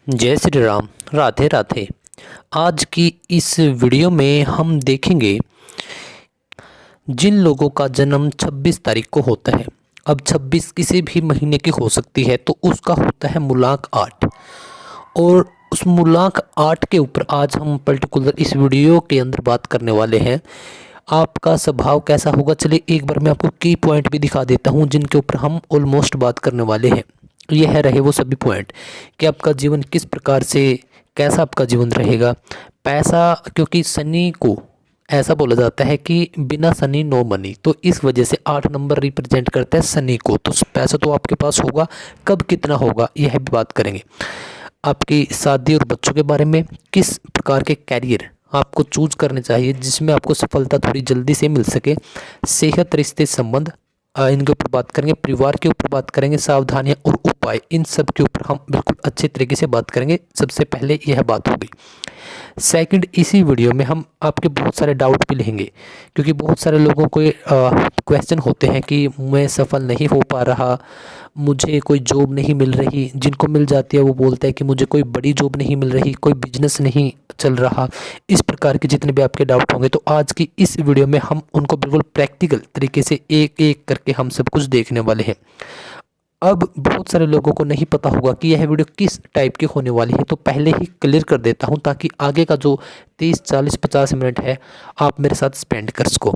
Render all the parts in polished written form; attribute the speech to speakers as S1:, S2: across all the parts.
S1: जय श्री राम। राधे राधे। आज की इस वीडियो में हम देखेंगे जिन लोगों का जन्म 26 तारीख को होता है। अब 26 किसी भी महीने की हो सकती है, तो उसका होता है मूलांक 8। और उस मूलांक 8 के ऊपर आज हम पर्टिकुलर इस वीडियो के अंदर बात करने वाले हैं। आपका स्वभाव कैसा होगा, चलिए एक बार मैं आपको की पॉइंट भी दिखा देता हूं जिनके ऊपर हम ऑलमोस्ट बात करने वाले हैं। यह रहे वो सभी पॉइंट कि आपका जीवन किस प्रकार से, कैसा आपका जीवन रहेगा। पैसा, क्योंकि शनि को ऐसा बोला जाता है कि बिना शनि नो मनी, तो इस वजह से 8 नंबर रिप्रेजेंट करता है शनि को। तो पैसा तो आपके पास होगा, कब कितना होगा यह भी बात करेंगे। आपकी शादी और बच्चों के बारे में, किस प्रकार के कैरियर आपको चूज करने चाहिए जिसमें आपको सफलता थोड़ी जल्दी से मिल सके। सेहत, रिश्ते, संबंध, इनके ऊपर बात करेंगे। परिवार के ऊपर बात करेंगे। सावधानियां और उपाय, इन सब के ऊपर हम बिल्कुल अच्छे तरीके से बात करेंगे। सबसे पहले यह बात होगी। सेकंड, इसी वीडियो में हम आपके बहुत सारे डाउट भी लेंगे, क्योंकि बहुत सारे लोगों को क्वेश्चन होते हैं कि मैं सफल नहीं हो पा रहा, मुझे कोई जॉब नहीं मिल रही। जिनको मिल जाती है वो बोलते हैं कि मुझे कोई बड़ी जॉब नहीं मिल रही, कोई बिजनेस नहीं चल रहा। इस प्रकार के जितने भी आपके डाउट होंगे, तो आज की इस वीडियो में हम उनको बिल्कुल प्रैक्टिकल तरीके से एक एक करके हम सब कुछ देखने वाले हैं। अब बहुत सारे लोगों को नहीं पता होगा कि यह वीडियो किस टाइप की होने वाली है, तो पहले ही क्लियर कर देता हूं ताकि आगे का जो 30, 40, 50 मिनट है आप मेरे साथ स्पेंड कर सको।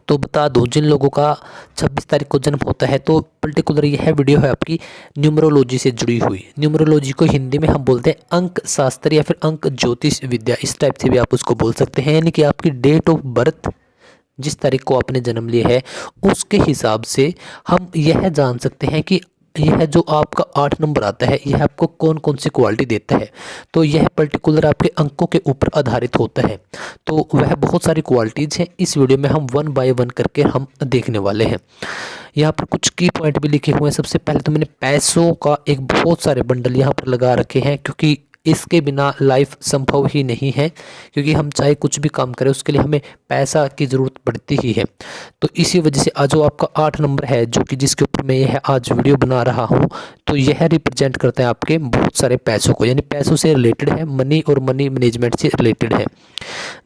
S1: तो बता दूं, जिन लोगों का 26 तारीख को जन्म होता है, तो पर्टिकुलर यह वीडियो है आपकी न्यूमरोलॉजी से जुड़ी हुई। न्यूमरोलॉजी को हिंदी में हम बोलते हैं अंक शास्त्र या फिर अंक ज्योतिष विद्या, इस टाइप से भी आप उसको बोल सकते हैं। यानी कि आपकी डेट ऑफ बर्थ, जिस तारीख को आपने जन्म लिया है, उसके हिसाब से हम यह जान सकते हैं कि यह जो आपका 8 नंबर आता है, यह आपको कौन कौन सी क्वालिटी देता है। तो यह पर्टिकुलर आपके अंकों के ऊपर आधारित होता है। तो वह बहुत सारी क्वालिटीज़ हैं, इस वीडियो में हम 1 बाय 1 करके हम देखने वाले हैं। यहाँ पर कुछ की पॉइंट भी लिखे हुए हैं। सबसे पहले तो मैंने पैसों का एक बहुत सारे बंडल यहाँ पर लगा रखे हैं, क्योंकि इसके बिना लाइफ संभव ही नहीं है। क्योंकि हम चाहे कुछ भी काम करें, उसके लिए हमें पैसा की ज़रूरत पड़ती ही है। तो इसी वजह से आज जो आपका 8 नंबर है, जो कि जिसके ऊपर मैं यह आज वीडियो बना रहा हूँ, तो यह रिप्रेजेंट करता है आपके बहुत सारे पैसों को, यानी पैसों से रिलेटेड है, मनी और मनी मैनेजमेंट से रिलेटेड है।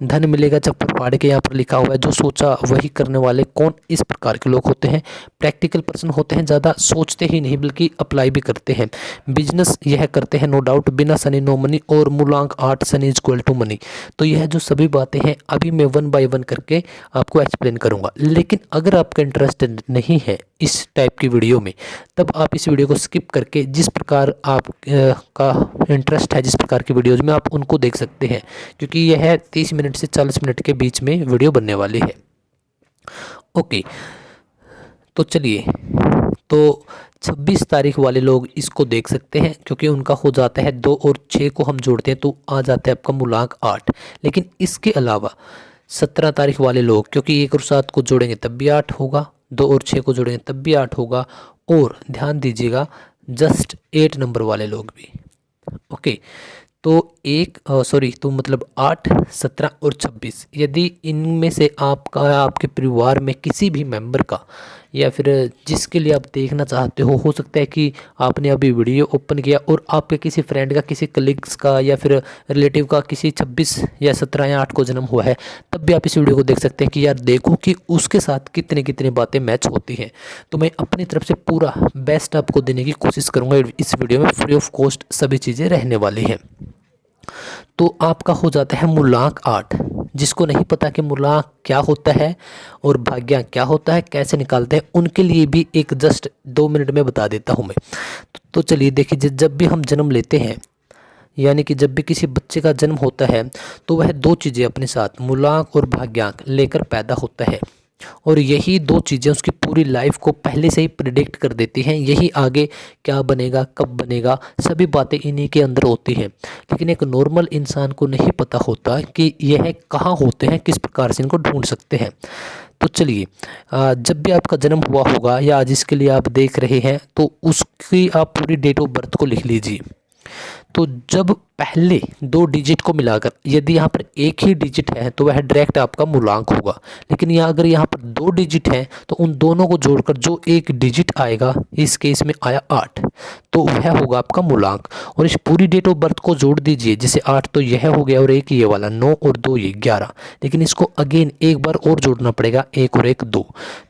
S1: धन मिलेगा चप्पल फाड़ के, यहाँ पर लिखा हुआ है। जो सोचा वही करने वाले कौन इस प्रकार के लोग होते हैं? प्रैक्टिकल पर्सन होते हैं, ज़्यादा सोचते ही नहीं बल्कि अप्लाई भी करते हैं। बिजनेस यह करते हैं नो डाउट, बिना शनि नो मनी, और मूलांक 8 Shani is equal to money. तो यह जो सभी बातें हैं अभी मैं 1 बाय 1 करके आपको एक्सप्लेन करूंगा। लेकिन अगर आपका इंटरेस्ट नहीं है इस टाइप की वीडियो में, तब आप इस वीडियो को स्किप करके जिस प्रकार आप का इंटरेस्ट है, जिस प्रकार की वीडियोज़ में, आप उनको देख सकते हैं। क्योंकि यह 30 मिनट से 40 मिनट के बीच में वीडियो बनने वाली है। ओके, तो चलिए, तो 26 तारीख वाले लोग इसको देख सकते हैं, क्योंकि उनका हो जाता है 2 और 6 को हम जोड़ते हैं तो आ जाता है आपका मूलांक 8। लेकिन इसके अलावा 17 तारीख वाले लोग, क्योंकि 1 और 7 को जोड़ेंगे तब भी 8 होगा, 2 और 6 को जोड़ेंगे तब भी 8 होगा। और ध्यान दीजिएगा, जस्ट 8 नंबर वाले लोग भी। ओके, तो तो मतलब 8, 17 और 26, यदि इनमें से आपका, आपके परिवार में किसी भी मेंबर का, या फिर जिसके लिए आप देखना चाहते हो सकता है कि आपने अभी वीडियो ओपन किया और आपके किसी फ्रेंड का, किसी कलीग्स का या फिर रिलेटिव का किसी 26 या 17 या 8 को जन्म हुआ है, तब भी आप इस वीडियो को देख सकते हैं कि यार देखो कि उसके साथ कितनी कितनी बातें मैच होती हैं। तो मैं अपनी तरफ से पूरा बेस्ट आपको देने की कोशिश करूँगा। इस वीडियो में फ्री ऑफ कॉस्ट सभी चीज़ें रहने वाली हैं। तो आपका हो जाता है मूलांक 8। जिसको नहीं पता कि मूलांक क्या होता है और भाग्यांक क्या होता है, कैसे निकालते हैं, उनके लिए भी एक जस्ट 2 मिनट में बता देता हूं मैं। तो चलिए देखिए, जब भी हम जन्म लेते हैं, यानी कि जब भी किसी बच्चे का जन्म होता है, तो वह 2 चीज़ें अपने साथ, मूलांक और भाग्यांक, लेकर पैदा होता है। और यही 2 चीज़ें उसकी पूरी लाइफ को पहले से ही प्रिडिक्ट कर देती हैं। यही आगे क्या बनेगा, कब बनेगा, सभी बातें इन्हीं के अंदर होती हैं। लेकिन एक नॉर्मल इंसान को नहीं पता होता कि यह कहाँ होते हैं, किस प्रकार से इनको ढूंढ सकते हैं। तो चलिए, जब भी आपका जन्म हुआ होगा या जिसके लिए आप देख रहे हैं, तो उसकी आप पूरी डेट ऑफ बर्थ को लिख लीजिए। तो जब पहले दो डिजिट को मिलाकर यदि यहाँ पर एक ही डिजिट है तो वह डायरेक्ट आपका मूलांक होगा, लेकिन अगर यहाँ पर दो डिजिट है तो उन दोनों को जोड़कर जो एक डिजिट आएगा, इस केस में आया 8, तो वह होगा आपका मूलांक। और इस पूरी डेट ऑफ बर्थ को जोड़ दीजिए, जैसे 8 तो यह हो गया और एक ये वाला 9 और 2 ये 11, लेकिन इसको अगेन एक बार और जोड़ना पड़ेगा, 1 और 1 2,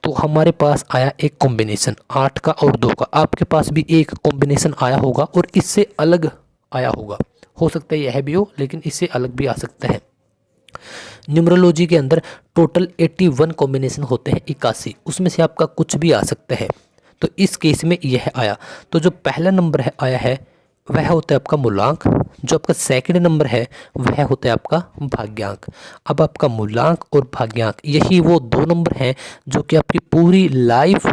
S1: तो हमारे पास आया एक कॉम्बिनेशन 8 का और 2 का। आपके पास भी एक कॉम्बिनेशन आया होगा और इससे अलग आया होगा, हो सकता है यह भी हो लेकिन इससे अलग भी आ सकता है। न्यूमरोलॉजी के अंदर टोटल 81 कॉम्बिनेशन होते हैं, 81, उसमें से आपका कुछ भी आ सकता है। तो इस केस में यह आया, तो जो पहला नंबर है आया है वह होता है आपका मूलांक, जो आपका सेकंड नंबर है वह होता है आपका भाग्यांक। अब आपका मूलांक और भाग्यांक यही वो दो नंबर हैं जो कि आपकी पूरी लाइफ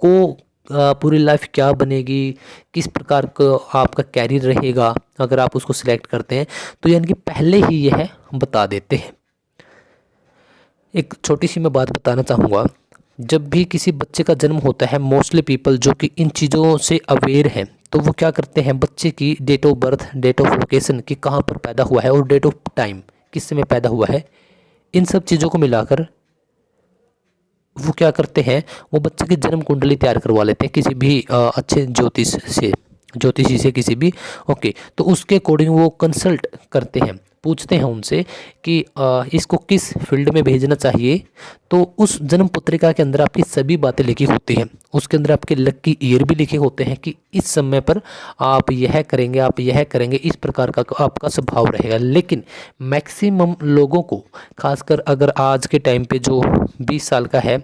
S1: को पूरी लाइफ क्या बनेगी, किस प्रकार का आपका कैरियर रहेगा अगर आप उसको सिलेक्ट करते हैं, तो यानी कि पहले ही यह बता देते हैं। एक छोटी सी मैं बात बताना चाहूँगा, जब भी किसी बच्चे का जन्म होता है मोस्टली पीपल जो कि इन चीज़ों से अवेयर हैं तो वो क्या करते हैं, बच्चे की date of birth, date of location कि कहाँ पर पैदा हुआ है और डेट ऑफ टाइम किस समय पैदा हुआ है, इन सब चीज़ों को मिलाकर वो क्या करते हैं, वो बच्चे की जन्म कुंडली तैयार करवा लेते हैं किसी भी अच्छे ज्योतिषी से किसी भी। ओके, तो उसके अकॉर्डिंग वो कंसल्ट करते हैं, पूछते हैं उनसे कि इसको किस फील्ड में भेजना चाहिए। तो उस जन्म पत्रिका के अंदर आपकी सभी बातें लिखी होती हैं, उसके अंदर आपके लकी ईयर भी लिखे होते हैं कि इस समय पर आप यह करेंगे, आप यह करेंगे, इस प्रकार का आपका स्वभाव रहेगा। लेकिन मैक्सिमम लोगों को, खासकर अगर आज के टाइम पे जो 20 साल का है,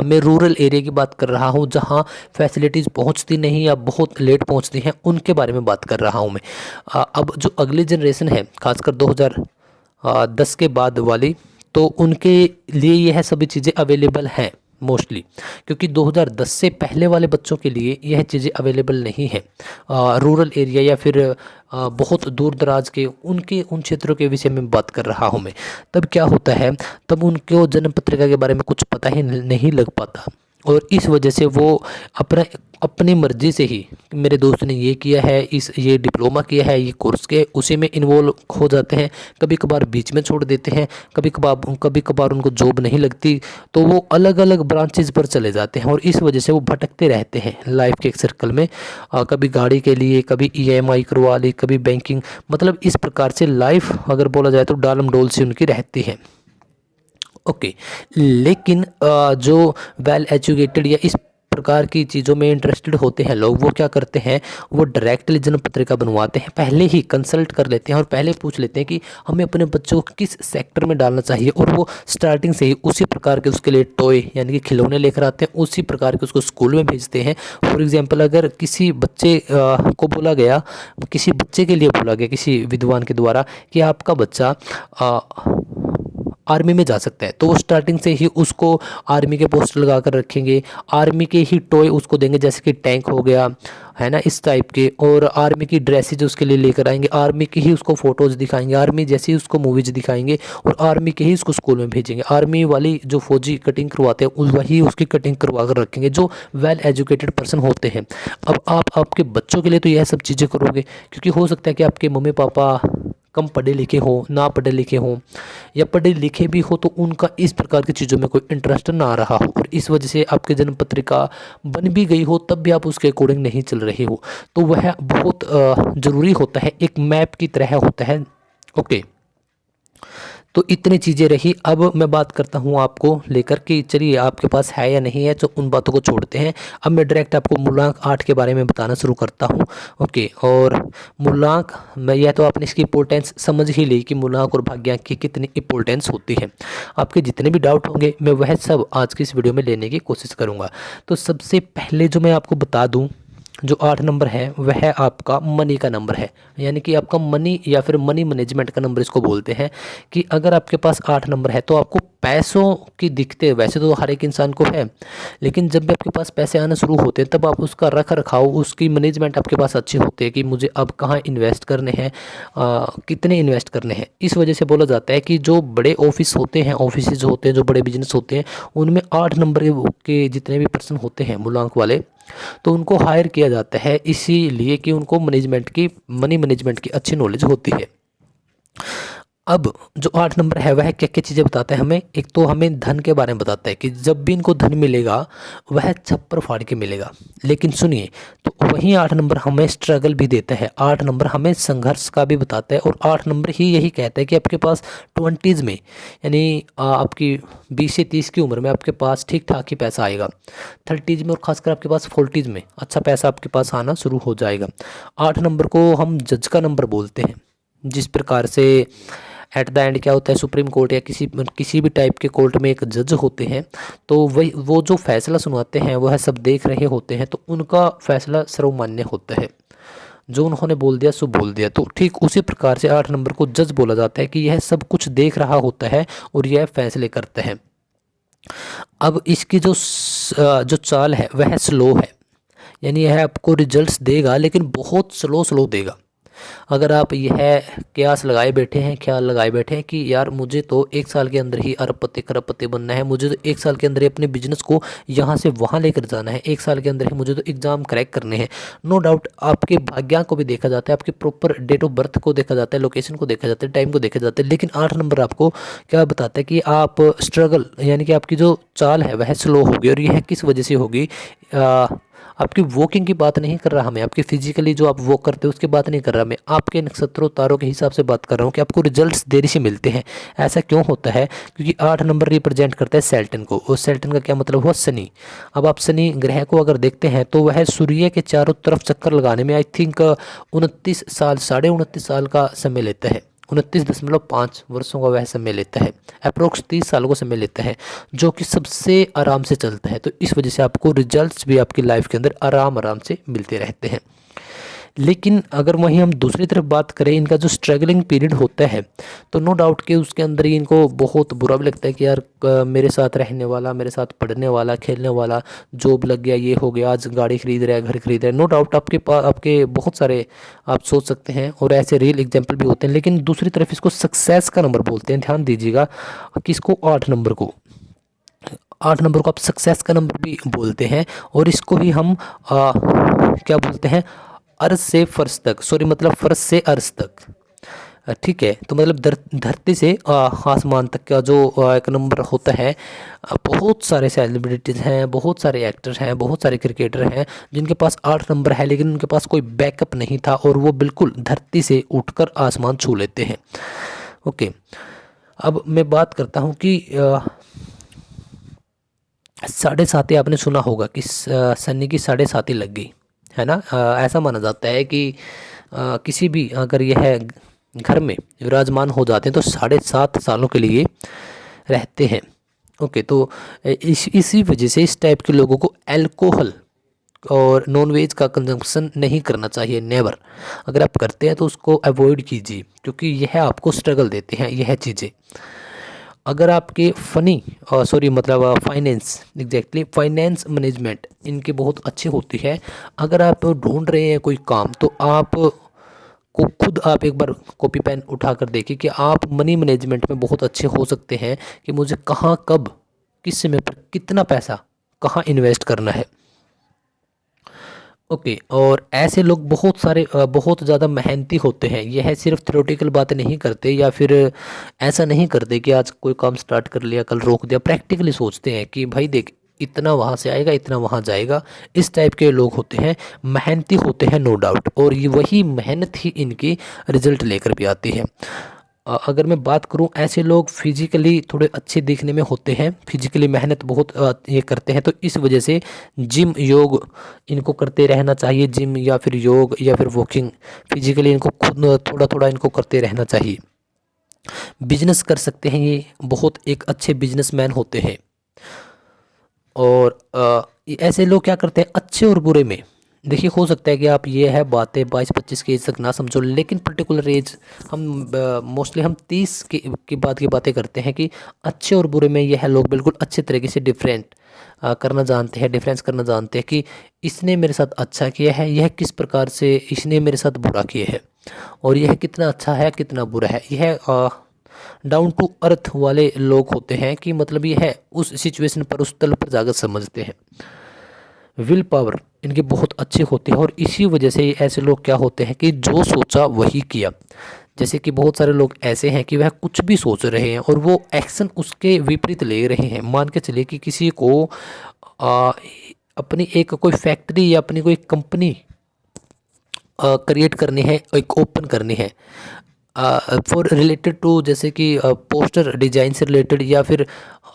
S1: मैं रूरल एरिया की बात कर रहा हूँ जहाँ फैसिलिटीज़ पहुँचती नहीं या बहुत लेट पहुँचती हैं, उनके बारे में बात कर रहा हूँ मैं। अब जो अगली जनरेशन है खासकर 2010 के बाद वाली, तो उनके लिए यह सभी चीज़ें अवेलेबल हैं मोस्टली, क्योंकि 2010 से पहले वाले बच्चों के लिए यह चीज़ें अवेलेबल नहीं है। रूरल एरिया या फिर बहुत दूर दराज के उन क्षेत्रों के विषय में बात कर रहा हूँ मैं। तब क्या होता है, तब उनको जन्म पत्रिका के बारे में कुछ पता ही नहीं लग पाता और इस वजह से वो अपनी मर्ज़ी से ही, मेरे दोस्त ने ये किया है, ये डिप्लोमा किया है, ये कोर्स के उसी में इन्वॉल्व हो जाते हैं, कभी कभार बीच में छोड़ देते हैं, कभी कभार उनको जॉब नहीं लगती तो वो अलग अलग ब्रांचेज पर चले जाते हैं और इस वजह से वो भटकते रहते हैं लाइफ के एक सर्कल में। कभी गाड़ी के लिए, कभी EMI करवा ली, कभी बैंकिंग, मतलब इस प्रकार से लाइफ अगर बोला जाए तो डालम डोल सी उनकी रहती है। ओके, लेकिन जो वेल एजुकेटेड या इस प्रकार की चीज़ों में इंटरेस्टेड होते हैं लोग, वो क्या करते हैं, वो डायरेक्टली जन्म पत्रिका बनवाते हैं, पहले ही कंसल्ट कर लेते हैं और पहले पूछ लेते हैं कि हमें अपने बच्चों को किस सेक्टर में डालना चाहिए, और वो स्टार्टिंग से ही उसी प्रकार के उसके लिए टॉय यानी कि खिलौने लेकर आते हैं, उसी प्रकार के उसको स्कूल में भेजते हैं। फॉर एग्जाम्पल, अगर किसी बच्चे को बोला गया, किसी बच्चे के लिए बोला गया किसी विद्वान के द्वारा कि आपका बच्चा आर्मी में जा सकता है, तो वो स्टार्टिंग से ही उसको आर्मी के पोस्टर लगा कर रखेंगे, आर्मी के ही टॉय उसको देंगे, जैसे कि टैंक हो गया है ना, इस टाइप के, और आर्मी की ड्रेसेज उसके लिए लेकर आएंगे, आर्मी की ही उसको फ़ोटोज़ दिखाएंगे, आर्मी जैसी उसको मूवीज़ दिखाएंगे और आर्मी के ही उसको स्कूल में भेजेंगे। आर्मी वाली जो फौजी कटिंग करवाते हैं वही उसकी कटिंग करवा कर रखेंगे, जो वेल एजुकेटेड पर्सन होते हैं। अब आप आपके बच्चों के लिए तो यह सब चीज़ें करोगे, क्योंकि हो सकता है कि आपके मम्मी पापा कम पढ़े लिखे हों, ना पढ़े लिखे हों, या पढ़े लिखे भी हो तो उनका इस प्रकार की चीज़ों में कोई इंटरेस्ट ना आ रहा हो, और इस वजह से आपकी जन्म पत्रिका बन भी गई हो तब भी आप उसके अकॉर्डिंग नहीं चल रहे हो, तो वह बहुत ज़रूरी होता है, एक मैप की तरह होता है। ओके, तो इतनी चीज़ें रही। अब मैं बात करता हूँ आपको लेकर कि चलिए आपके पास है या नहीं है, तो उन बातों को छोड़ते हैं। अब मैं डायरेक्ट आपको मूलांक 8 के बारे में बताना शुरू करता हूँ। ओके, और मूलांक मैं यह तो आपने इसकी इंपॉर्टेंस समझ ही ली कि मूलांक और भाग्यांक की कितनी इंपॉर्टेंस होती है। आपके जितने भी डाउट होंगे मैं वह सब आज की इस वीडियो में लेने की कोशिश करूँगा। तो सबसे पहले जो मैं आपको बता दूँ, जो 8 नंबर है वह आपका मनी का नंबर है, यानी कि आपका मनी या फिर मनी मैनेजमेंट का नंबर इसको बोलते हैं। कि अगर आपके पास 8 नंबर है तो आपको पैसों की दिक्कत वैसे तो हर एक इंसान को है, लेकिन जब भी आपके पास पैसे आना शुरू होते हैं तब आप उसका रख रखाव, उसकी मैनेजमेंट आपके पास अच्छी होती है कि मुझे अब कहाँ इन्वेस्ट करने हैं, कितने इन्वेस्ट करने हैं। इस वजह से बोला जाता है कि जो बड़े ऑफिस होते हैं, ऑफिस होते हैं, जो बड़े बिजनेस होते हैं, उनमें 8 नंबर के जितने भी पर्सन होते हैं मूलांक वाले, तो उनको हायर किया जाता है इसीलिए कि उनको मनी मैनेजमेंट की अच्छी नॉलेज होती है। अब जो 8 नंबर है वह क्या क्या चीज़ें बताता है हमें। एक तो हमें धन के बारे में बताता है कि जब भी इनको धन मिलेगा वह छप्पर फाड़ के मिलेगा। लेकिन सुनिए, तो वहीं 8 नंबर हमें स्ट्रगल भी देता है, 8 नंबर हमें संघर्ष का भी बताता है, और 8 नंबर ही यही कहता है कि आपके पास 20s में, यानी आपकी 20 से 30 की उम्र में आपके पास ठीक ठाक ही पैसा आएगा। 30s में और खासकर आपके पास 40s में अच्छा पैसा आपके पास आना शुरू हो जाएगा। 8 नंबर को हम जज का नंबर बोलते हैं। जिस प्रकार से एट द एंड क्या होता है, सुप्रीम कोर्ट या किसी भी टाइप के कोर्ट में एक जज होते हैं, तो वही वो जो फैसला सुनाते हैं वह सब देख रहे होते हैं, तो उनका फैसला सर्वमान्य होता है। जो उन्होंने बोल दिया सो बोल दिया। तो ठीक उसी प्रकार से 8 नंबर को जज बोला जाता है कि यह सब कुछ देख रहा होता है और यह फैसले करता है। अब इसकी जो चाल है वह स्लो है, यानी यह आपको रिजल्ट्स देगा लेकिन बहुत स्लो स्लो देगा। अगर आप यह कयास लगाए बैठे हैं, ख्याल लगाए बैठे हैं कि यार मुझे तो 1 साल के अंदर ही अरबपति खरबपति बनना है, मुझे तो 1 साल के अंदर ही अपने बिजनेस को यहाँ से वहाँ लेकर जाना है, 1 साल के अंदर ही मुझे तो एग्ज़ाम क्रैक करने हैं। नो डाउट आपके भाग्य को भी देखा जाता है, आपके प्रॉपर डेट ऑफ बर्थ को देखा जाता है, लोकेशन को देखा जाता है, टाइम को देखा जाता है। लेकिन 8 नंबर आपको क्या बताता है कि आप स्ट्रगल, यानी कि आपकी जो चाल है वह स्लो होगी। और यह किस वजह से होगी, आपकी वॉकिंग की बात नहीं कर रहा मैं, आपकी फिजिकली जो आप वॉक करते हो उसकी बात नहीं कर रहा मैं, आपके नक्षत्रों तारों के हिसाब से बात कर रहा हूँ कि आपको रिजल्ट्स देरी से मिलते हैं। ऐसा क्यों होता है? क्योंकि 8 नंबर रिप्रेजेंट करता है सैटर्न को, और सैटर्न का क्या मतलब हुआ? शनि। अब आप शनि ग्रह को अगर देखते हैं तो वह सूर्य के चारों तरफ चक्कर लगाने में आई थिंक 29 साल, 29.5 साल का समय लेता है। 29.5 वर्षों का वह समय लेता है, अप्रोक्स 30 सालों का समय लेता है, जो कि सबसे आराम से चलता है। तो इस वजह से आपको रिजल्ट्स भी आपकी लाइफ के अंदर आराम आराम से मिलते रहते हैं। लेकिन अगर वहीं हम दूसरी तरफ बात करें, इनका जो स्ट्रगलिंग पीरियड होता है, तो नो डाउट कि उसके अंदर ही इनको बहुत बुरा भी लगता है कि यार मेरे साथ रहने वाला, मेरे साथ पढ़ने वाला, खेलने वाला, जॉब लग गया, ये हो गया, आज गाड़ी खरीद रहा है, घर खरीद रहा है। नो डाउट आपके पास आपके बहुत सारे आप सोच सकते हैं और ऐसे रियल एग्जाम्पल भी होते हैं। लेकिन दूसरी तरफ इसको सक्सेस का नंबर बोलते हैं, ध्यान दीजिएगा। किसको? 8 नंबर को। 8 नंबर को आप सक्सेस का नंबर भी बोलते हैं, और इसको ही हम क्या बोलते हैं? अर्श से फर्श तक, सॉरी मतलब फर्श से अर्श तक, ठीक है। तो मतलब धरती से आसमान तक का जो एक नंबर होता है। बहुत सारे सेलिब्रिटीज़ हैं, बहुत सारे एक्टर्स हैं, बहुत सारे क्रिकेटर हैं जिनके पास 8 नंबर है, लेकिन उनके पास कोई बैकअप नहीं था और वो बिल्कुल धरती से उठकर आसमान छू लेते हैं। ओके, अब मैं बात करता हूँ कि 7.5 आपने सुना होगा कि शनि की 7.5 लग गई है ना। ऐसा माना जाता है कि किसी भी अगर यह घर में विराजमान हो जाते हैं तो 7.5 सालों के लिए रहते हैं। ओके, तो इसी वजह से इस टाइप के लोगों को अल्कोहल और नॉनवेज का कंजम्पशन नहीं करना चाहिए, नेवर। अगर आप करते हैं तो उसको अवॉइड कीजिए, क्योंकि यह आपको स्ट्रगल देते हैं यह चीज़ें। अगर आपके मतलब फाइनेंस, एग्जैक्टली फाइनेंस मैनेजमेंट इनकी बहुत अच्छी होती है। अगर आप ढूंढ रहे हैं कोई काम, तो आप को खुद आप एक बार कॉपी पेन उठा कर देखिए कि आप मनी मैनेजमेंट में बहुत अच्छे हो सकते हैं, कि मुझे कहाँ कब किस समय पर कितना पैसा कहाँ इन्वेस्ट करना है। ओके, और ऐसे लोग बहुत सारे बहुत ज़्यादा मेहनती होते हैं। यह सिर्फ थ्योरेटिकल बातें नहीं करते, या फिर ऐसा नहीं करते कि आज कोई काम स्टार्ट कर लिया कल रोक दिया। प्रैक्टिकली सोचते हैं कि भाई देख, इतना वहाँ से आएगा, इतना वहाँ जाएगा। इस टाइप के लोग होते हैं, मेहनती होते हैं नो डाउट, और ये वही मेहनत ही इनकी रिजल्ट लेकर भी आती है। अगर मैं बात करूं, ऐसे लोग फिजिकली थोड़े अच्छे दिखने में होते हैं, फिजिकली मेहनत बहुत ये करते हैं, तो इस वजह से जिम योग इनको करते रहना चाहिए। जिम या फिर योग या फिर वॉकिंग, फिजिकली इनको खुद थोड़ा थोड़ा इनको करते रहना चाहिए। बिजनेस कर सकते हैं, ये बहुत एक अच्छे बिजनेसमैन होते हैं। और ऐसे लोग क्या करते हैं, अच्छे और बुरे में, देखिए हो सकता है कि आप ये है बातें 22-25 की एज तक ना समझो, लेकिन पर्टिकुलर एज हम मोस्टली हम 30 की बात की बातें करते हैं कि अच्छे और बुरे में यह लोग बिल्कुल अच्छे तरीके से करना जानते हैं, डिफरेंस करना जानते हैं कि इसने मेरे साथ अच्छा किया है, यह किस प्रकार से इसने मेरे साथ बुरा किया है, और यह कितना अच्छा है कितना बुरा है। यह डाउन टू अर्थ वाले लोग होते हैं, कि मतलब यह उस सिचुएशन पर, उस तल पर जाकर समझते हैं। विल पावर इनकी बहुत अच्छी होती है और इसी वजह से ऐसे लोग क्या होते हैं कि जो सोचा वही किया। जैसे कि बहुत सारे लोग ऐसे हैं कि वह कुछ भी सोच रहे हैं और वो एक्शन उसके विपरीत ले रहे हैं। मान के चलिए कि किसी को अपनी एक कोई फैक्ट्री या अपनी कोई कंपनी क्रिएट करनी है, एक ओपन करनी है फॉर रिलेटेड टू, जैसे कि पोस्टर डिजाइन से रिलेटेड या फिर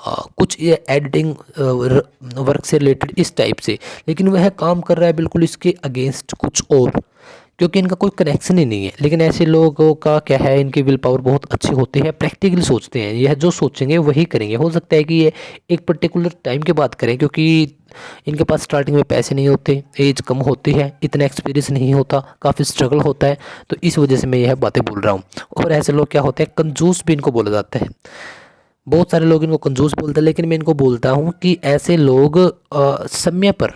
S1: कुछ ये एडिटिंग वर्क से रिलेटेड इस टाइप से, लेकिन वह काम कर रहा है बिल्कुल इसके अगेंस्ट कुछ और, क्योंकि इनका कोई कनेक्शन ही नहीं है। लेकिन ऐसे लोगों का क्या है, इनकी विल पावर बहुत अच्छी होती है, प्रैक्टिकली सोचते हैं, यह जो सोचेंगे वही करेंगे। हो सकता है कि ये एक पर्टिकुलर टाइम के बाद करें, क्योंकि इनके पास स्टार्टिंग में पैसे नहीं होते, एज कम होती है, इतना एक्सपीरियंस नहीं होता, काफ़ी स्ट्रगल होता है, तो इस वजह से मैं यह बातें बोल रहा हूँ। और ऐसे लोग क्या होते हैं, कंजूस भी इनको बोला जाता है। बहुत सारे लोग इनको कंजूस बोलते हैं, लेकिन मैं इनको बोलता हूँ कि ऐसे लोग समय पर,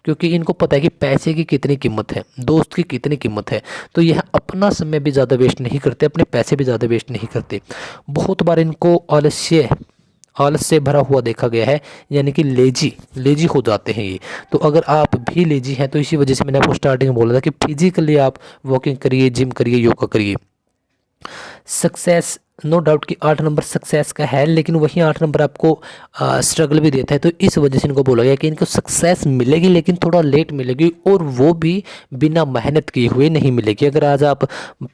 S1: क्योंकि इनको पता है कि पैसे की कितनी कीमत है, दोस्त की कितनी कीमत है, तो यह अपना समय भी ज़्यादा वेस्ट नहीं करते, अपने पैसे भी ज़्यादा वेस्ट नहीं करते। बहुत बार इनको आलस से भरा हुआ देखा गया है, यानी कि लेजी हो जाते हैं ये। तो अगर आप भी लेजी हैं तो इसी वजह से मैंने आपको स्टार्टिंग में बोला था कि फिजिकली आप वॉकिंग करिए, जिम करिए, योगा करिए। सक्सेस, नो डाउट कि 8 नंबर सक्सेस का है, लेकिन वही 8 नंबर आपको स्ट्रगल भी देता है। तो इस वजह से इनको बोला गया कि इनको सक्सेस मिलेगी, लेकिन थोड़ा लेट मिलेगी, और वो भी बिना मेहनत किए हुए नहीं मिलेगी। अगर आज आप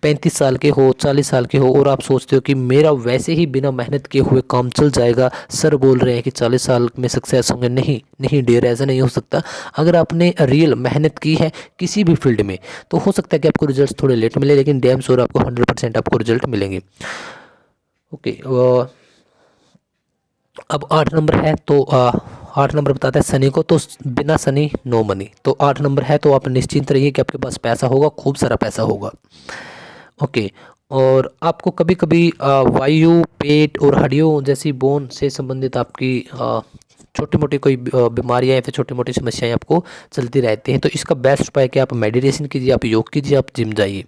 S1: 35 साल के हो, 40 साल के हो और आप सोचते हो कि मेरा वैसे ही बिना मेहनत किए हुए काम चल जाएगा, सर बोल रहे हैं कि 40 साल में सक्सेस होंगे, नहीं नहीं डियर, ऐसा नहीं हो सकता। अगर आपने रियल मेहनत की है किसी भी फील्ड में, तो हो सकता है कि आपको रिजल्ट थोड़े लेट मिले, लेकिन डैम श्योर आपको 100% आपको रिजल्ट मिलेंगे। ओके, अब 8 नंबर है, तो 8 नंबर बताता है शनि को, तो बिना शनि नो मनी। तो 8 नंबर है तो आप निश्चिंत रहिए कि आपके पास पैसा होगा, खूब सारा पैसा होगा। ओके, और आपको कभी कभी वायु, पेट और हड्डियों जैसी बोन से संबंधित आपकी छोटी मोटी कोई बीमारियां या फिर छोटी मोटी समस्याएं आपको चलती रहती हैं। तो इसका बेस्ट उपाय है कि आप मेडिटेशन कीजिए, आप योग कीजिए, आप जिम जाइए।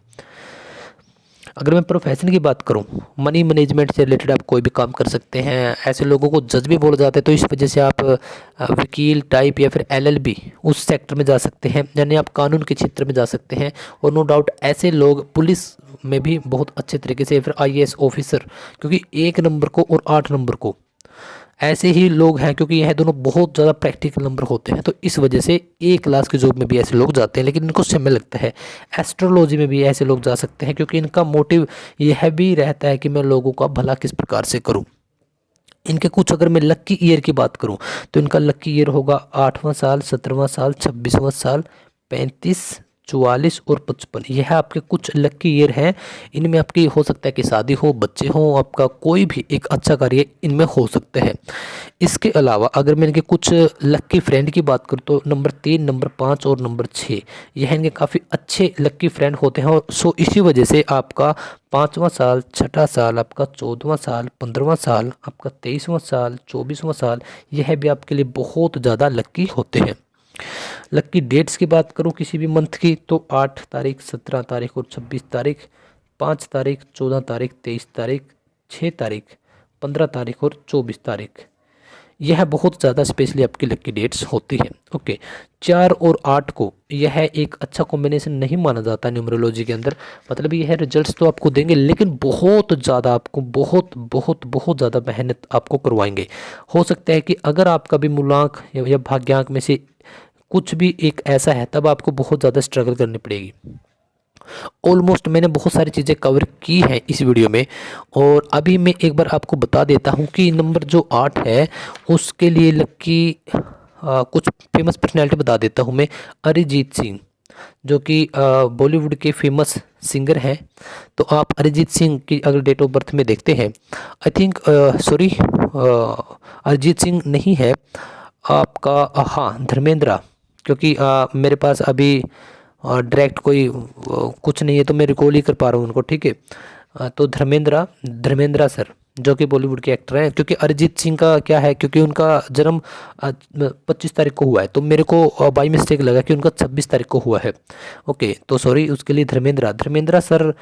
S1: अगर मैं प्रोफेशन की बात करूं, मनी मैनेजमेंट से रिलेटेड आप कोई भी काम कर सकते हैं। ऐसे लोगों को जज भी बोला जाता है, तो इस वजह से आप वकील टाइप या फिर एलएलबी उस सेक्टर में जा सकते हैं, यानी आप कानून के क्षेत्र में जा सकते हैं। और नो डाउट ऐसे लोग पुलिस में भी बहुत अच्छे तरीके से, फिर आईएएस ऑफिसर, क्योंकि 1 नंबर को और 8 नंबर को ऐसे ही लोग हैं, क्योंकि यह दोनों बहुत ज़्यादा प्रैक्टिकल नंबर होते हैं, तो इस वजह से ए क्लास की जॉब में भी ऐसे लोग जाते हैं, लेकिन इनको समय लगता है। एस्ट्रोलॉजी में भी ऐसे लोग जा सकते हैं, क्योंकि इनका मोटिव यह भी रहता है कि मैं लोगों का भला किस प्रकार से करूं। इनके कुछ, अगर मैं लक्की ईयर की बात करूं, तो इनका लक्की ईयर होगा 8वां साल, 17वां साल, 26वां साल, 35, 44 और 55। यह आपके कुछ लक्की ईयर हैं। इनमें आपकी हो सकता है कि शादी हो, बच्चे हों, आपका कोई भी एक अच्छा कार्य इनमें हो सकता है। इसके अलावा अगर मैं इनके कुछ लक्की फ्रेंड की बात करूँ, तो नंबर 3, नंबर 5 और नंबर 6, यह इनके काफ़ी अच्छे लक्की फ्रेंड होते हैं। और सो इसी वजह से आपका 5वां साल, 6ठा साल, आपका 14वां साल, 15वां साल, आपका 23वां साल, 24वां साल, यह भी आपके लिए बहुत ज़्यादा लक्की होते हैं। लक्की डेट्स की बात करूं किसी भी मंथ की, तो 8 तारीख, 17 तारीख और 26 तारीख, 5 तारीख, 14 तारीख, 23 तारीख, 6 तारीख, 15 तारीख और 24 तारीख, यह बहुत ज़्यादा स्पेशली आपकी लक्की डेट्स होती है। ओके, 4 और 8 को यह एक अच्छा कॉम्बिनेशन नहीं माना जाता न्यूमरोलॉजी के अंदर। मतलब यह रिजल्ट्स तो आपको देंगे, लेकिन बहुत ज़्यादा आपको बहुत बहुत बहुत ज़्यादा मेहनत आपको करवाएंगे। हो सकता है कि अगर आपका भी मूलांक या भाग्यांक में से कुछ भी एक ऐसा है, तब आपको बहुत ज़्यादा स्ट्रगल करनी पड़ेगी। ऑलमोस्ट मैंने बहुत सारी चीज़ें कवर की हैं इस वीडियो में, और अभी मैं एक बार आपको बता देता हूं कि नंबर जो 8 है उसके लिए लक्की कुछ फेमस पर्सनैलिटी बता देता हूं मैं। अरिजीत सिंह, जो कि बॉलीवुड के फेमस सिंगर हैं। तो आप अरिजीत सिंह की अगर डेट ऑफ बर्थ में देखते हैं, I think sorry Arijit Singh नहीं है आपका, हाँ धर्मेंद्र, क्योंकि मेरे पास अभी डायरेक्ट कोई कुछ नहीं है, तो मैं रिकॉल ही कर पा रहा हूँ उनको, ठीक है। तो धर्मेंद्र सर, जो कि बॉलीवुड के एक्टर हैं। क्योंकि अरिजीत सिंह का क्या है, क्योंकि उनका जन्म 25 तारीख को हुआ है, तो मेरे को बाई मिस्टेक लगा कि उनका 26 तारीख को हुआ है। ओके, तो सॉरी उसके लिए। धर्मेंद्र सर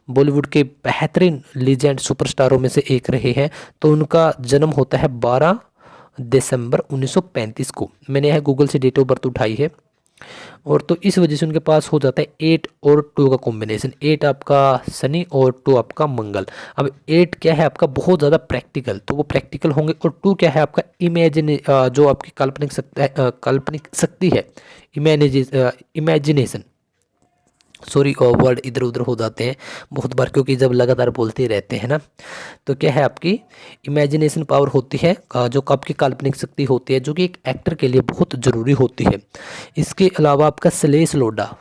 S1: बॉलीवुड के बेहतरीन लीजेंड सुपरस्टारों में से एक रहे हैं। तो उनका जन्म होता है 12 दिसंबर 1935 को। मैंने यह गूगल से डेट ऑफ बर्थ उठाई है। और तो इस वजह से उनके पास हो जाता है 8 और 2 का कॉम्बिनेशन। 8 आपका शनि और 2 आपका मंगल। अब 8 क्या है आपका बहुत ज़्यादा प्रैक्टिकल, तो वो प्रैक्टिकल होंगे। और 2 क्या है आपका जो आपकी काल्पनिक शक्ति है, इमेजिनेशन। सॉरी, वर्ड इधर उधर हो जाते हैं बहुत बार, क्योंकि जब लगातार बोलते ही रहते हैं ना। तो क्या है आपकी इमेजिनेशन पावर होती है, जो आपकी काल्पनिक शक्ति होती है, जो कि एक एक्टर के लिए बहुत ज़रूरी होती है। इसके अलावा आपका श्लेष लोडा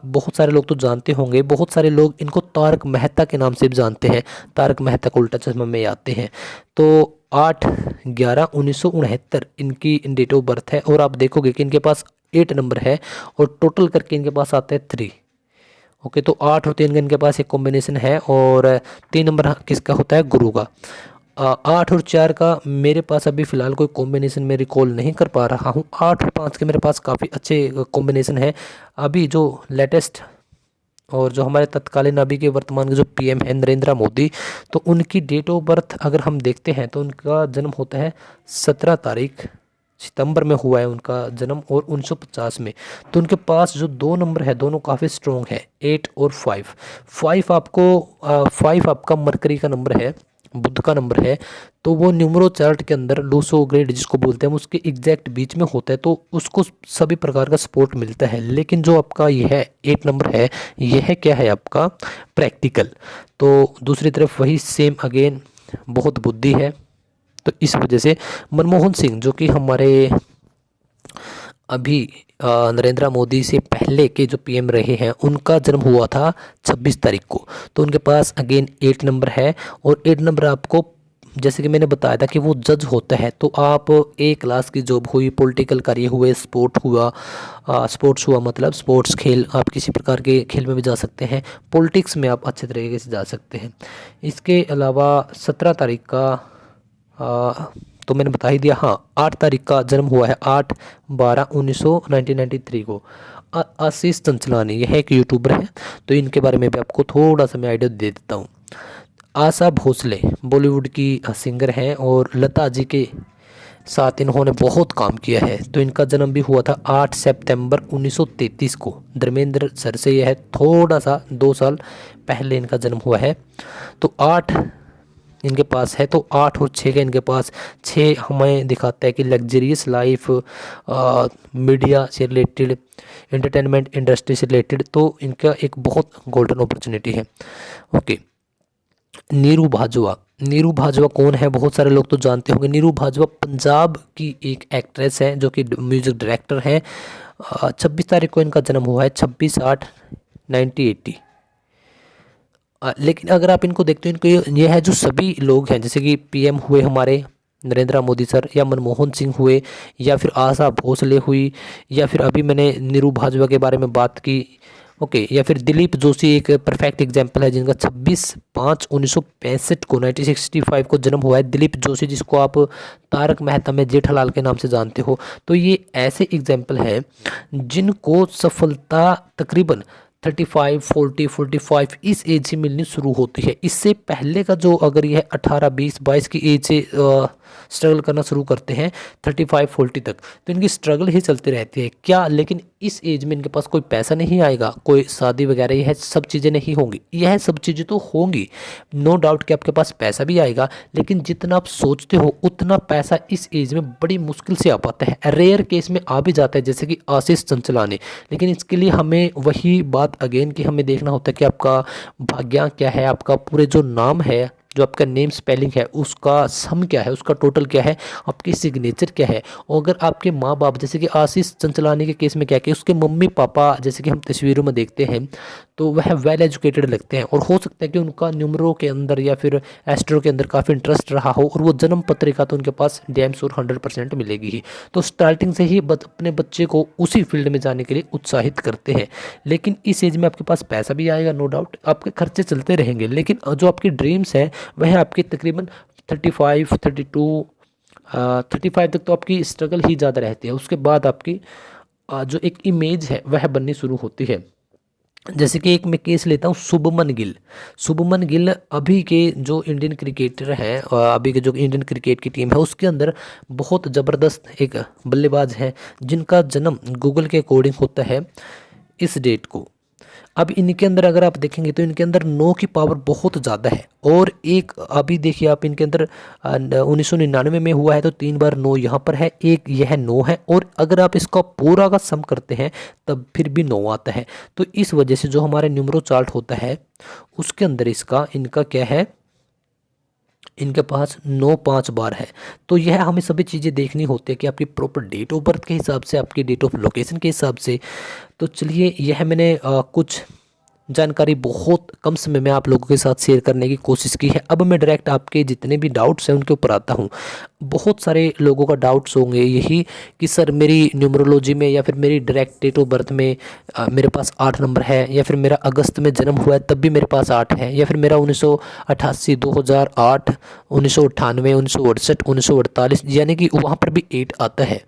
S1: बहुत सारे लोग तो जानते होंगे, बहुत सारे लोग इनको तारक मेहता के नाम से भी जानते हैं। तारक मेहता का उल्टा चश्मा में आते हैं। तो 8/11/1969 इनकी डेट ऑफ बर्थ है। और आप देखोगे कि इनके पास 8 नंबर है और टोटल करके इनके पास आता है 3। ओके, तो 8 और 3 का इनके पास एक कॉम्बिनेशन है। और 3 नंबर किसका होता है, गुरु का। 8 और 4 का मेरे पास अभी फ़िलहाल कोई कॉम्बिनेशन मैं रिकॉल नहीं कर पा रहा हूँ। 8 और 5 के मेरे पास काफ़ी अच्छे कॉम्बिनेशन है। अभी जो लेटेस्ट और जो हमारे तत्कालीन अभी के वर्तमान के जो पीएम है नरेंद्र मोदी, तो उनकी डेट ऑफ बर्थ अगर हम देखते हैं तो उनका जन्म होता है 17 तारीख सितंबर में हुआ है उनका जन्म, और 1950 में। तो उनके पास जो 2 नंबर है दोनों काफ़ी स्ट्रॉन्ग है, 8 और 5। 5 आपका मरकरी का नंबर है, बुध का नंबर है। तो वो न्यूमरो चार्ट के अंदर लूसो ग्रेड जिसको बोलते हैं, उसके एग्जैक्ट बीच में होता है, तो उसको सभी प्रकार का सपोर्ट मिलता है। लेकिन जो आपका ये है 8 नंबर है, यह क्या है आपका प्रैक्टिकल। तो दूसरी तरफ वही सेम अगेन बहुत बुद्धि है। तो इस वजह से मनमोहन सिंह जो कि हमारे अभी नरेंद्र मोदी से पहले के जो पीएम रहे हैं, उनका जन्म हुआ था 26 तारीख को। तो उनके पास अगेन 8 नंबर है। और 8 नंबर आपको, जैसे कि मैंने बताया था कि वो जज होता है, तो आप ए क्लास की जॉब हुई, पॉलिटिकल कार्य हुए, स्पोर्ट्स हुआ, मतलब स्पोर्ट्स खेल, आप किसी प्रकार के खेल में भी जा सकते हैं। पॉलिटिक्स में आप अच्छे तरीके से जा सकते हैं। इसके अलावा 17 तारीख का तो मैंने बता ही दिया। हाँ, 8 तारीख का जन्म हुआ है, 8/12/1993 को। आशीष चंचलानी, यह एक यूट्यूबर है। तो इनके बारे में भी आपको थोड़ा सा मैं आइडिया दे देता हूँ। आशा भोसले बॉलीवुड की सिंगर हैं और लता जी के साथ इन्होंने बहुत काम किया है। तो इनका जन्म भी हुआ था 8 सितंबर 1933 को। धर्मेंद्र सर से यह है थोड़ा सा 2 साल पहले इनका जन्म हुआ है। तो 8 इनके पास है। तो 8 और 6 का इनके पास, 6 हमें दिखाता है कि लग्जरियस लाइफ, मीडिया से रिलेटेड, एंटरटेनमेंट इंडस्ट्री से रिलेटेड। तो इनका एक बहुत गोल्डन अपॉर्चुनिटी है। ओके, नीरू बाजवा कौन है, बहुत सारे लोग तो जानते होंगे। नीरू बाजवा पंजाब की एक एक्ट्रेस है जो कि म्यूजिक डायरेक्टर हैं। 26 तारीख को इनका जन्म हुआ है, 26/8/1980। लेकिन अगर आप इनको देखते हो, इनको ये है जो सभी लोग हैं, जैसे कि पीएम हुए हमारे नरेंद्र मोदी सर, या मनमोहन सिंह हुए, या फिर आशा भोसले हुई, या फिर अभी मैंने नीरू बाजवा के बारे में बात की। ओके, या फिर दिलीप जोशी एक परफेक्ट एग्जांपल है, जिनका 26/5/1965 को 1965 को जन्म हुआ है। दिलीप जोशी, जिसको आप तारक मेहता में जेठालाल के नाम से जानते हो। तो ये ऐसे एग्जाम्पल हैं जिनको सफलता तकरीबन 35, 40, 45 इस एज से मिलनी शुरू होती है। इससे पहले का जो, अगर यह 18, 20, 22 की एज से स्ट्रगल करना शुरू करते हैं 35, 40 तक, तो इनकी स्ट्रगल ही चलती रहती है क्या। लेकिन इस एज में इनके पास कोई पैसा नहीं आएगा, कोई शादी वगैरह, यह सब चीज़ें नहीं होंगी। यह सब चीज़ें तो होंगी, नो डाउट कि आपके पास पैसा भी आएगा, लेकिन जितना आप सोचते हो उतना पैसा इस एज में बड़ी मुश्किल से आ पाता है। रेयर केस में आ भी जाता है, जैसे कि आशीष चंचलानी। लेकिन इसके लिए हमें वही बात अगेन कि हमें देखना होता है कि आपका भाग्य क्या है, आपका पूरे जो नाम है, जो आपका नेम स्पेलिंग है, उसका सम क्या है, उसका टोटल क्या है, आपकी सिग्नेचर क्या है। और अगर आपके माँ बाप, जैसे कि आशीष चंचलानी के केस में क्या कि उसके मम्मी पापा, जैसे कि हम तस्वीरों में देखते हैं, तो वह वेल एजुकेटेड लगते हैं। और हो सकता है कि उनका न्यूमरो के अंदर या फिर एस्ट्रो के अंदर काफ़ी इंटरेस्ट रहा हो, और वो जन्म पत्रिका तो उनके पास डैम श्योर 100% मिलेगी ही। तो स्टार्टिंग से ही अपने बच्चे को उसी फील्ड में जाने के लिए उत्साहित करते हैं। लेकिन इस एज में आपके पास पैसा भी आएगा, नो डाउट, आपके खर्चे चलते रहेंगे, लेकिन जो आपकी ड्रीम्स हैं वह आपकी तकरीबन 35, 32, 35 तक तो आपकी स्ट्रगल ही ज़्यादा रहती है। उसके बाद आपकी जो एक इमेज है वह बननी शुरू होती है। जैसे कि एक मैं केस लेता हूँ शुभमन गिल। शुभमन गिल अभी के जो इंडियन क्रिकेटर हैं, अभी के जो इंडियन क्रिकेट की टीम है उसके अंदर बहुत ज़बरदस्त एक बल्लेबाज है जिनका जन्म गूगल के अकॉर्डिंग होता है इस डेट को। अब इनके अंदर अगर आप देखेंगे तो इनके अंदर 9 की पावर बहुत ज़्यादा है। और एक अभी देखिए आप, इनके अंदर 1999 में हुआ है तो 3 बार 9 यहाँ पर है, एक यह 9 है, और अगर आप इसका पूरा का सम करते हैं तब फिर भी 9 आता है। तो इस वजह से जो हमारे न्यूमरो चार्ट होता है उसके अंदर इनका क्या है, इनके पास 9 5 बार है। तो यह हमें सभी चीज़ें देखनी होती है कि आपकी प्रॉपर डेट ऑफ बर्थ के हिसाब से, आपकी डेट ऑफ लोकेशन के हिसाब से। तो चलिए यह मैंने कुछ जानकारी बहुत कम समय में आप लोगों के साथ शेयर करने की कोशिश की है। अब मैं डायरेक्ट आपके जितने भी डाउट्स हैं उनके ऊपर आता हूँ। बहुत सारे लोगों का डाउट्स होंगे यही कि सर मेरी न्यूमरोलॉजी में या फिर मेरी डायरेक्ट डेट ऑफ बर्थ में मेरे पास 8 नंबर है, या फिर मेरा अगस्त में जन्म हुआ है तब भी मेरे पास 8 है, या फिर मेरा 1988 2008 1998 1968 1948 यानी कि वहाँ पर भी 8 आता है।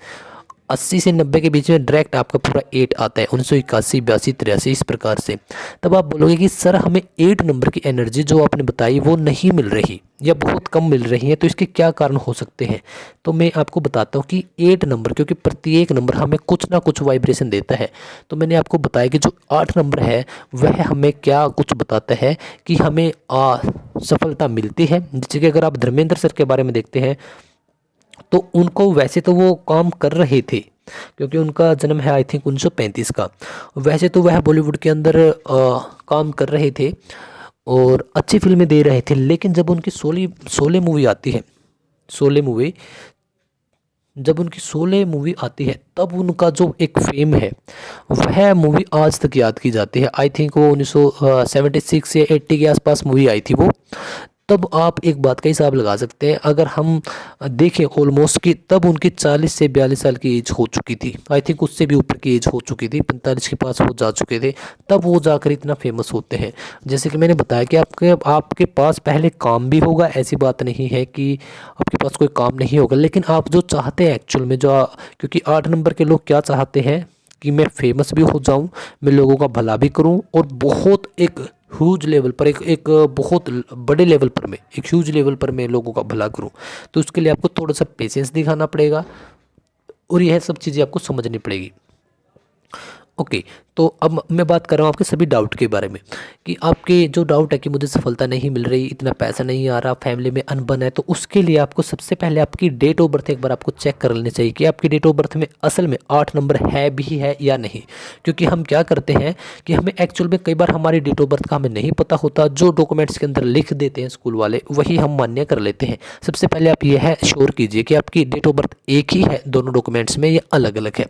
S1: 80 से 90 के बीच में डायरेक्ट आपका पूरा 8 आता है, 1981 82 83 इस प्रकार से। तब आप बोलोगे कि सर हमें 8 नंबर की एनर्जी जो आपने बताई वो नहीं मिल रही या बहुत कम मिल रही है, तो इसके क्या कारण हो सकते हैं। तो मैं आपको बताता हूँ कि 8 नंबर, क्योंकि प्रत्येक नंबर हमें कुछ ना कुछ वाइब्रेशन देता है। तो मैंने आपको बताया कि जो 8 नंबर है वह हमें क्या कुछ बताता है कि हमें सफलता मिलती है। जैसे कि अगर आप धर्मेंद्र सर के बारे में देखते हैं तो उनको वैसे तो वो काम कर रहे थे, क्योंकि उनका जन्म है आई थिंक 1935 का। वैसे तो वह बॉलीवुड के अंदर काम कर रहे थे और अच्छी फिल्में दे रहे थे, लेकिन जब उनकी शोले मूवी आती है, शोले मूवी जब उनकी शोले मूवी आती है तब उनका जो एक फेम है वह मूवी आज तक याद की जाती है। आई थिंक वो 1976 या 80 के आसपास मूवी आई थी वो। तब आप एक बात का हिसाब लगा सकते हैं, अगर हम देखें ऑलमोस्ट कि तब उनकी 40 से 42 साल की एज हो चुकी थी। आई थिंक उससे भी ऊपर की एज हो चुकी थी, 45 के पास वो जा चुके थे तब वो जाकर इतना फेमस होते हैं। जैसे कि मैंने बताया कि आपके पास पहले काम भी होगा, ऐसी बात नहीं है कि आपके पास कोई काम नहीं होगा, लेकिन आप जो चाहते हैं एक्चुअल में क्योंकि 8 नंबर के लोग क्या चाहते हैं कि मैं फेमस भी हो जाऊं, मैं लोगों का भला भी करूं और बहुत एक ह्यूज लेवल पर एक बहुत बड़े लेवल पर मैं एक ह्यूज लेवल पर मैं लोगों का भला करूं। तो उसके लिए आपको थोड़ा सा पेशेंस दिखाना पड़ेगा और यह सब चीज़ें आपको समझनी पड़ेगी। ओके, तो अब मैं बात कर रहा हूँ आपके सभी डाउट के बारे में कि आपके जो डाउट है कि मुझे सफलता नहीं मिल रही, इतना पैसा नहीं आ रहा, फैमिली में अनबन है, तो उसके लिए आपको सबसे पहले आपकी डेट ऑफ बर्थ एक बार आपको चेक कर लेनी चाहिए कि आपकी डेट ऑफ बर्थ में असल में 8 नंबर है भी है या नहीं। क्योंकि हम क्या करते हैं कि हमें एक्चुअल में कई बार हमारी डेट ऑफ बर्थ का हमें नहीं पता होता, जो डॉक्यूमेंट्स के अंदर लिख देते हैं स्कूल वाले वही हम मान्य कर लेते हैं। सबसे पहले आप यह श्योर कीजिए कि आपकी डेट ऑफ बर्थ एक ही है दोनों डॉक्यूमेंट्स में या अलग अलग है।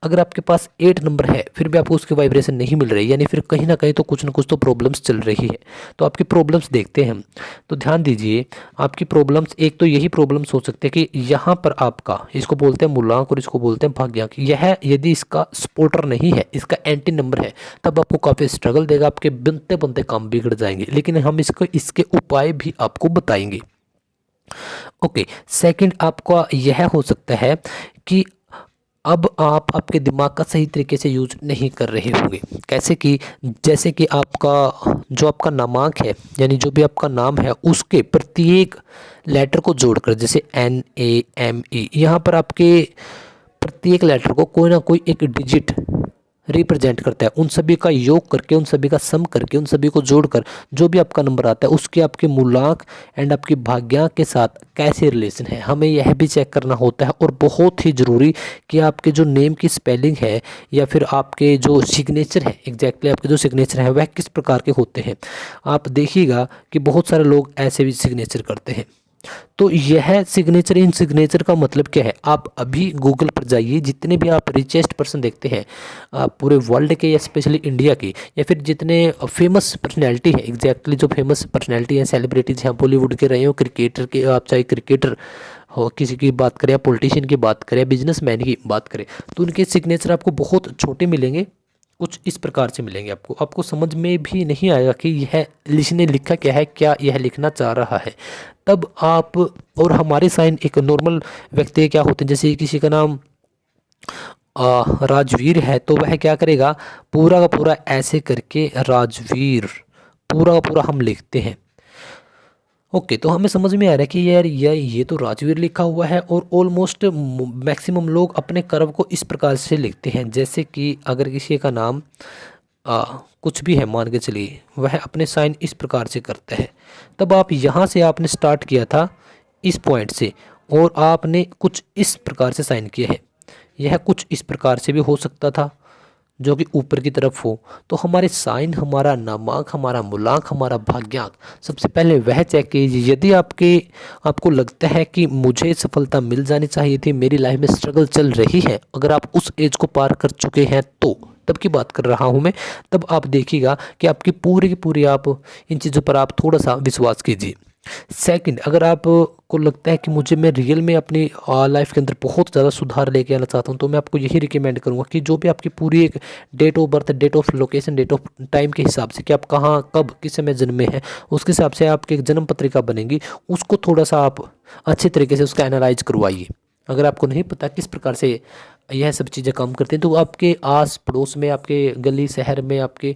S1: अगर आपके पास 8 नंबर है फिर भी आपको उसकी वाइब्रेशन नहीं मिल रही, यानी फिर कहीं ना कहीं तो कुछ ना कुछ तो प्रॉब्लम्स चल रही है। तो आपकी प्रॉब्लम्स देखते हैं हम। तो ध्यान दीजिए, आपकी प्रॉब्लम्स एक तो यही प्रॉब्लम्स हो सकते हैं कि यहाँ पर आपका, इसको बोलते हैं मूलांक और इसको बोलते हैं भाग्यांक, यह यदि इसका सपोर्टर नहीं है, इसका एंटी नंबर है, तब आपको काफ़ी स्ट्रगल देगा, आपके बनते बनते काम बिगड़ जाएंगे। लेकिन हम इसके उपाय भी आपको बताएंगे। ओके, सेकंड आपका यह हो सकता है कि अब आप आपके दिमाग का सही तरीके से यूज नहीं कर रहे होंगे। कैसे कि जैसे कि आपका नामांक है, यानी जो भी आपका नाम है उसके प्रत्येक लेटर को जोड़कर, जैसे NAME, यहाँ पर आपके प्रत्येक लेटर को कोई ना कोई एक डिजिट रिप्रेजेंट करता है। उन सभी का योग करके, उन सभी का सम करके, उन सभी को जोड़कर जो भी आपका नंबर आता है उसके आपके मूलांक एंड आपकी भाग्यांक के साथ कैसे रिलेशन है, हमें यह भी चेक करना होता है। और बहुत ही ज़रूरी कि आपके जो नेम की स्पेलिंग है या फिर आपके जो सिग्नेचर है, एग्जैक्टली आपके जो सिग्नेचर है वह किस प्रकार के होते हैं। आप देखिएगा कि बहुत सारे लोग ऐसे भी सिग्नेचर करते हैं। तो यह सिग्नेचर, इन सिग्नेचर का मतलब क्या है, आप अभी गूगल पर जाइए, जितने भी आप रिचेस्ट पर्सन देखते हैं पूरे वर्ल्ड के या स्पेशली इंडिया के, या फिर जितने फेमस पर्सनैलिटी है, एग्जैक्टली जो फेमस पर्सनैलिटी हैं, सेलिब्रिटीज़ हैं, बॉलीवुड के रहे हो, क्रिकेटर के, आप चाहे क्रिकेटर हो, किसी की बात करें, पॉलिटिशियन की बात करें, बिजनेसमैन की बात करें, तो उनके सिग्नेचर आपको बहुत छोटे मिलेंगे, कुछ इस प्रकार से मिलेंगे। आपको समझ में भी नहीं आएगा कि यह इसने लिखा क्या है, क्या यह लिखना चाह रहा है। तब आप, और हमारे साइन एक नॉर्मल व्यक्ति क्या होते हैं, जैसे किसी का नाम राजवीर है तो वह क्या करेगा, पूरा का पूरा ऐसे करके राजवीर पूरा का पूरा हम लिखते हैं। ओके, तो हमें समझ में आ रहा है कि यार ये तो राजवीर लिखा हुआ है और ऑलमोस्ट मैक्सिमम लोग अपने कर्व को इस प्रकार से लिखते हैं। जैसे कि अगर किसी का नाम कुछ भी है मान के चलिए, वह अपने साइन इस प्रकार से करता है, तब आप यहाँ से आपने स्टार्ट किया था इस पॉइंट से और आपने कुछ इस प्रकार से साइन किया है। यह कुछ इस प्रकार से भी हो सकता था जो कि ऊपर की तरफ हो। तो हमारे साइन, हमारा नामांक, हमारा मूलांक, हमारा भाग्यांक, सबसे पहले वह चेक कीजिए। यदि आपको लगता है कि मुझे सफलता मिल जानी चाहिए थी, मेरी लाइफ में स्ट्रगल चल रही है, अगर आप उस एज को पार कर चुके हैं तो तब की बात कर रहा हूं मैं, तब आप देखिएगा कि आपकी पूरी की पूरी आप इन चीज़ों पर आप थोड़ा सा विश्वास कीजिए। सेकंड, अगर आपको लगता है कि मैं रियल में अपनी लाइफ के अंदर बहुत ज़्यादा सुधार लेके आना चाहता हूँ, तो मैं आपको यही रिकमेंड करूँगा कि जो भी आपकी पूरी एक date of birth, date of location, date of time के हिसाब से कि आप कहाँ कब किस समय जन्मे हैं, उसके हिसाब से आपकी एक जन्म पत्रिका बनेगी, उसको थोड़ा सा आप अच्छे तरीके से उसका एनालाइज करवाइए। अगर आपको नहीं पता किस प्रकार से यह सब चीज़ें काम करती हैं, तो आपके आस पड़ोस में, आपके गली शहर में, आपके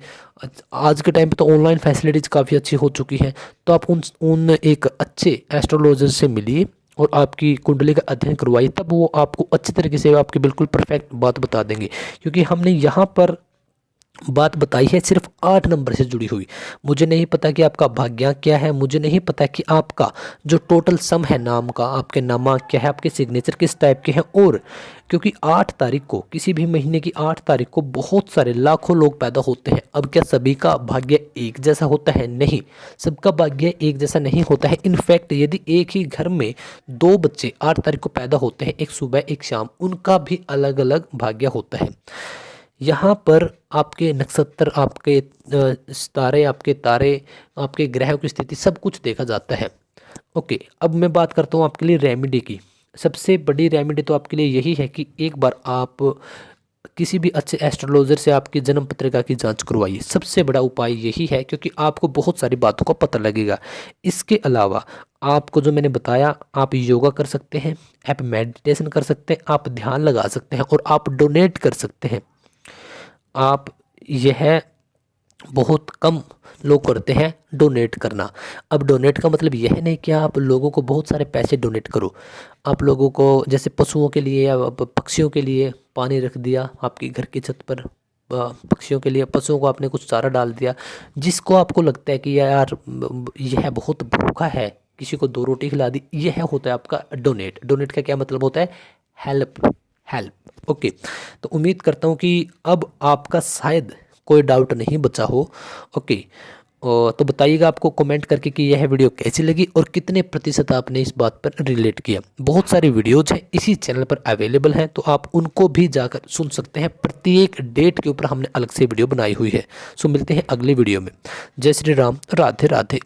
S1: आज के टाइम पे तो ऑनलाइन फैसिलिटीज़ काफ़ी अच्छी हो चुकी हैं, तो आप उन एक अच्छे एस्ट्रोलॉजर से मिलिए और आपकी कुंडली का अध्ययन करवाइए, तब वो आपको अच्छे तरीके से आपकी बिल्कुल परफेक्ट बात बता देंगे। क्योंकि हमने यहाँ पर बात बताई है सिर्फ 8 नंबर से जुड़ी हुई। मुझे नहीं पता कि आपका भाग्यांक क्या है, मुझे नहीं पता कि आपका जो टोटल सम है नाम का, आपके नामांक क्या है, आपके सिग्नेचर किस टाइप के हैं। और क्योंकि 8 तारीख को, किसी भी महीने की 8 तारीख को बहुत सारे लाखों लोग पैदा होते हैं। अब क्या सभी का भाग्य एक जैसा होता है? नहीं, सबका भाग्य एक जैसा नहीं होता है। इनफैक्ट यदि एक ही घर में 2 बच्चे 8 तारीख को पैदा होते हैं, एक सुबह एक शाम, उनका भी अलग अलग भाग्य होता है। यहाँ पर आपके नक्षत्र, आपके सितारे, आपके तारे, आपके ग्रहों की स्थिति, सब कुछ देखा जाता है। ओके, अब मैं बात करता हूँ आपके लिए रेमेडी की। सबसे बड़ी रेमेडी तो आपके लिए यही है कि एक बार आप किसी भी अच्छे एस्ट्रोलॉजर से आपकी जन्म पत्रिका की जांच करवाइए। सबसे बड़ा उपाय यही है, क्योंकि आपको बहुत सारी बातों का पता लगेगा। इसके अलावा आपको जो मैंने बताया, आप योगा कर सकते हैं, आप मेडिटेशन कर सकते हैं, आप ध्यान लगा सकते हैं और आप डोनेट कर सकते हैं। आप यह बहुत कम लोग करते हैं डोनेट करना। अब डोनेट का मतलब यह नहीं कि आप लोगों को बहुत सारे पैसे डोनेट करो। आप लोगों को जैसे पशुओं के लिए या पक्षियों के लिए पानी रख दिया आपकी घर की छत पर, पक्षियों के लिए, पशुओं को आपने कुछ चारा डाल दिया। जिसको आपको लगता है कि यार यह बहुत भूखा है, किसी को 2 रोटी खिला दी, यह होता है आपका डोनेट। डोनेट का क्या मतलब होता है? Help, help. ओके, तो उम्मीद करता हूँ कि अब आपका शायद कोई डाउट नहीं बचा हो। ओके, तो बताइएगा आपको कमेंट करके कि यह वीडियो कैसी लगी और कितने प्रतिशत आपने इस बात पर रिलेट किया। बहुत सारी वीडियोज हैं इसी चैनल पर अवेलेबल हैं, तो आप उनको भी जाकर सुन सकते हैं। प्रत्येक डेट के ऊपर हमने अलग से वीडियो बनाई हुई है। सो मिलते हैं अगले वीडियो में। जय श्री राम, राधे राधे।